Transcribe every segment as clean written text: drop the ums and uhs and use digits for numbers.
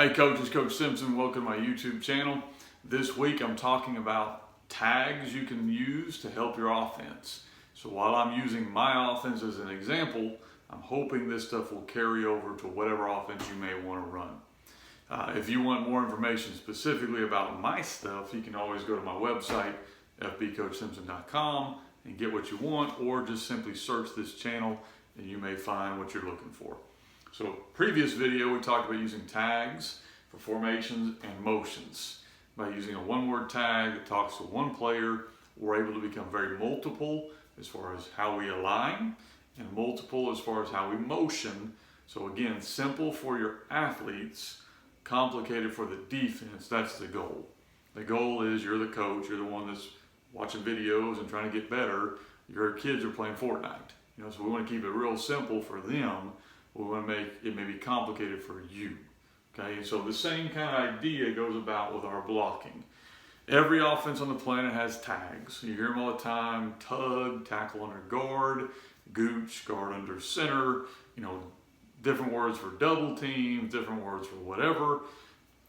Hey coach, it's Coach Simpson. Welcome to my YouTube channel. This week I'm talking about tags you can use to help your offense. So while I'm using my offense as an example, I'm hoping this stuff will carry over to whatever offense you may want to run. If you want more information specifically about my stuff, you can always go to my website, fbcoachsimpson.com, and get what you want, or just simply search this channel and you may find what you're looking for. So previous video, we talked about using tags for formations and motions. By using a one-word tag that talks to one player, we're able to become very multiple as far as how we align and multiple as far as how we motion. So again, simple for your athletes, complicated for the defense. That's the goal. The goal is you're the coach, you're the one that's watching videos and trying to get better. Your kids are playing Fortnite. So we want to keep it real simple for them. We want to make it maybe complicated for you. Okay, so the same kind of idea goes about with our blocking. Every offense on the planet has tags. You hear them all the time: tug, tackle under guard, gooch, guard under center. Different words for double teams, different words for whatever.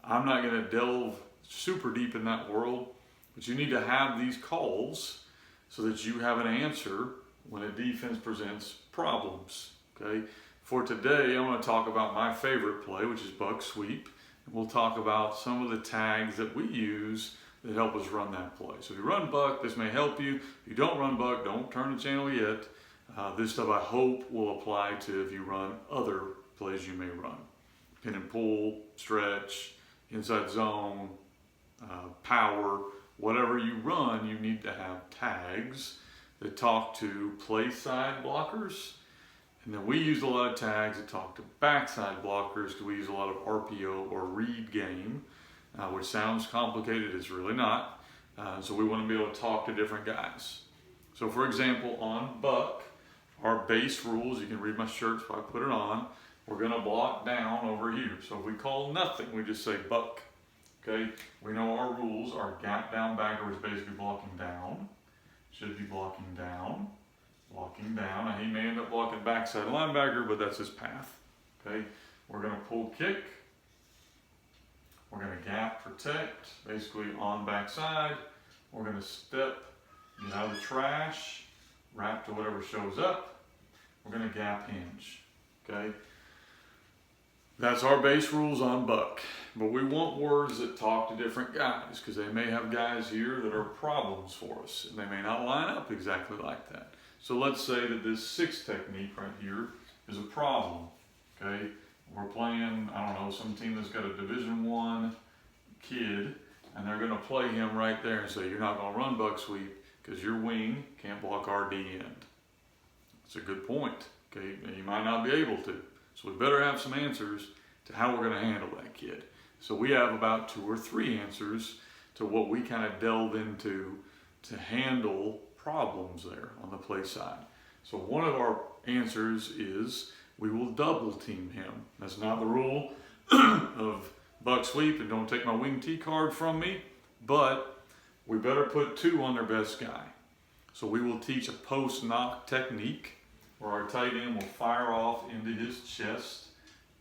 I'm not going to delve super deep in that world, but you need to have these calls so that you have an answer when a defense presents problems. Okay. For today, I'm going to talk about my favorite play, which is buck sweep. And we'll talk about some of the tags that we use that help us run that play. So if you run buck, this may help you. If you don't run buck, don't turn the channel yet. This stuff I hope will apply to if you run other plays you may run. Pin and pull, stretch, inside zone, power, whatever you run, you need to have tags that talk to play side blockers. And then we use a lot of tags that talk to backside blockers because we use a lot of RPO or read game, which sounds complicated. It's really not. So we want to be able to talk to different guys. So for example, on buck, our base rules, you can read my shirts if I put it on, we're going to block down over here. So if we call nothing, we just say buck. Okay, we know our rules. Our gap down backer is basically blocking down. Should be blocking down. Blocking down. Now he may end up blocking backside linebacker, but that's his path. Okay, we're going to pull kick. We're going to gap protect, basically on backside. We're going to step, get out of the trash, wrap to whatever shows up. We're going to gap hinge. Okay, that's our base rules on buck. But we want words that talk to different guys because they may have guys here that are problems for us, and they may not line up exactly like that. So let's say that this 6 technique right here is a problem, okay? We're playing, some team that's got a Division I kid, and they're gonna play him right there and say, you're not gonna run buck sweep because your wing can't block our D end. That's a good point, okay? And you might not be able to. So we better have some answers to how we're gonna handle that kid. So we have about 2 or 3 answers to what we kind of delve into to handle problems there on the play side. So one of our answers is we will double team him. That's not the rule of buck sweep, and don't take my wing T card from me, but we better put 2 on their best guy. So we will teach a post knock technique where our tight end will fire off into his chest,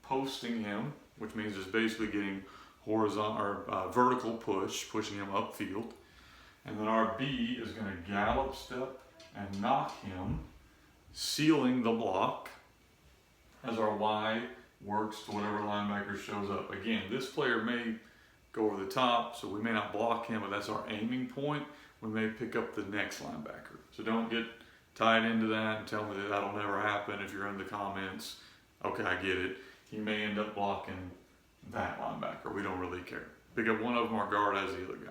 posting him, which means it's basically getting horizontal or vertical push, pushing him upfield. And then our B is going to gallop step and knock him, sealing the block as our Y works to whatever linebacker shows up. Again, this player may go over the top, so we may not block him, but that's our aiming point. We may pick up the next linebacker. So don't get tied into that and tell me that that'll never happen if you're in the comments. Okay, I get it. He may end up blocking that linebacker. We don't really care. Pick up one of them, our guard as the other guy.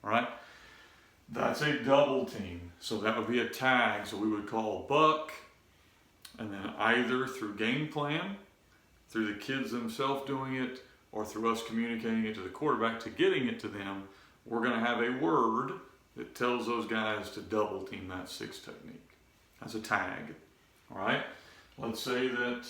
All right? That's a double team. So that would be a tag. So we would call buck, and then either through game plan, through the kids themselves doing it, or through us communicating it to the quarterback to getting it to them, we're going to have a word that tells those guys to double team that 6 technique. That's a tag. All right? Let's say that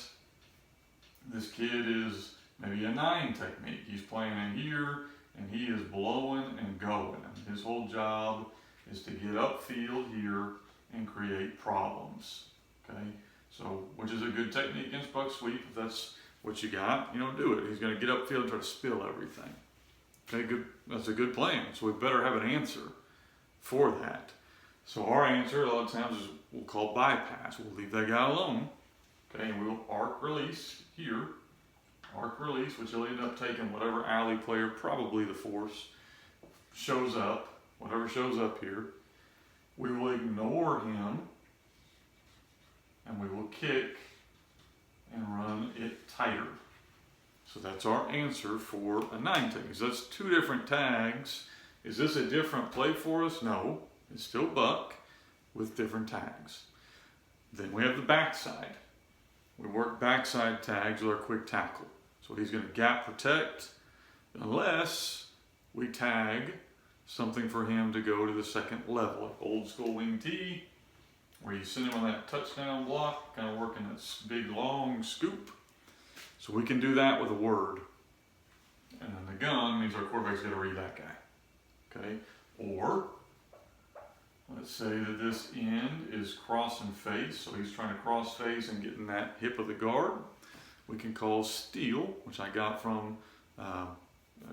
this kid is maybe a 9 technique. He's playing in here, and he is blowing and going. And his whole job is to get upfield here and create problems. Okay, so which is a good technique against buck sweep if that's what you got, do it. He's going to get upfield and try to spill everything. Okay, good. That's a good plan. So we better have an answer for that. So our answer a lot of times is we'll call bypass. We'll leave that guy alone. Okay, and we'll arc release here. Arc release, which will end up taking whatever alley player, probably the force, shows up. Whatever shows up here. We will ignore him. And we will kick and run it tighter. So that's our answer for a 9 tag. So that's 2 different tags. Is this a different play for us? No. It's still buck with different tags. Then we have the backside. We work backside tags with our quick tackle. So he's going to gap protect unless we tag something for him to go to the second level. Like old school wing T, where you send him on that touchdown block, kind of working this big long scoop. So we can do that with a word. And then the gun means our quarterback's going to read that guy. Okay? Or, let's say that this end is cross and face, so he's trying to cross face and get in that hip of the guard. We can call steal, which I got from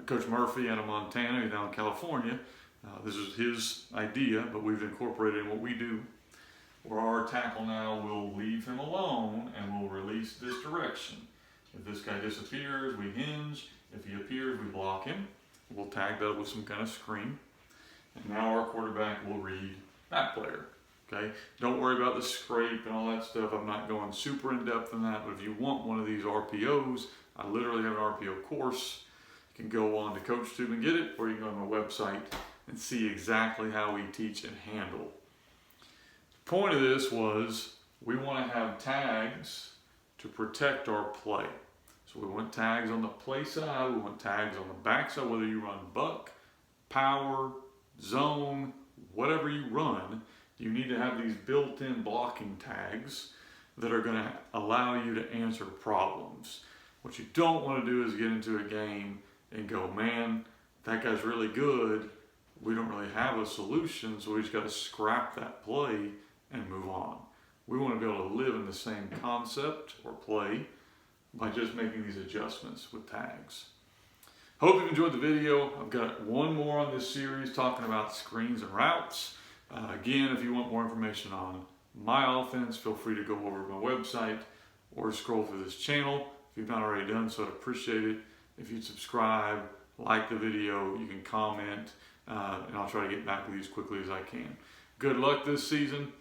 Coach Murphy out of Montana, he's down in California. This is his idea, but we've incorporated in what we do. Where our tackle now will leave him alone and will release this direction. If this guy disappears, we hinge. If he appears, we block him. We'll tag that with some kind of screen. And now our quarterback will read that player. Okay? Don't worry about the scrape and all that stuff. I'm not going super in depth in that, but if you want one of these RPOs, I literally have an RPO course. You can go on to CoachTube and get it, or you can go on my website and see exactly how we teach and handle. The point of this was we want to have tags to protect our play. So we want tags on the play side, we want tags on the back side, whether you run buck, power, zone, whatever you run, you need to have these built-in blocking tags that are going to allow you to answer problems. What you don't want to do is get into a game and go, man, that guy's really good. We don't really have a solution, so we just got to scrap that play and move on. We want to be able to live in the same concept or play by just making these adjustments with tags. Hope you enjoyed the video. I've got one more on this series talking about screens and routes. Again, if you want more information on my offense, feel free to go over to my website or scroll through this channel. If you've not already done so, I'd appreciate it. If you'd subscribe, like the video, you can comment, and I'll try to get back with you as quickly as I can. Good luck this season.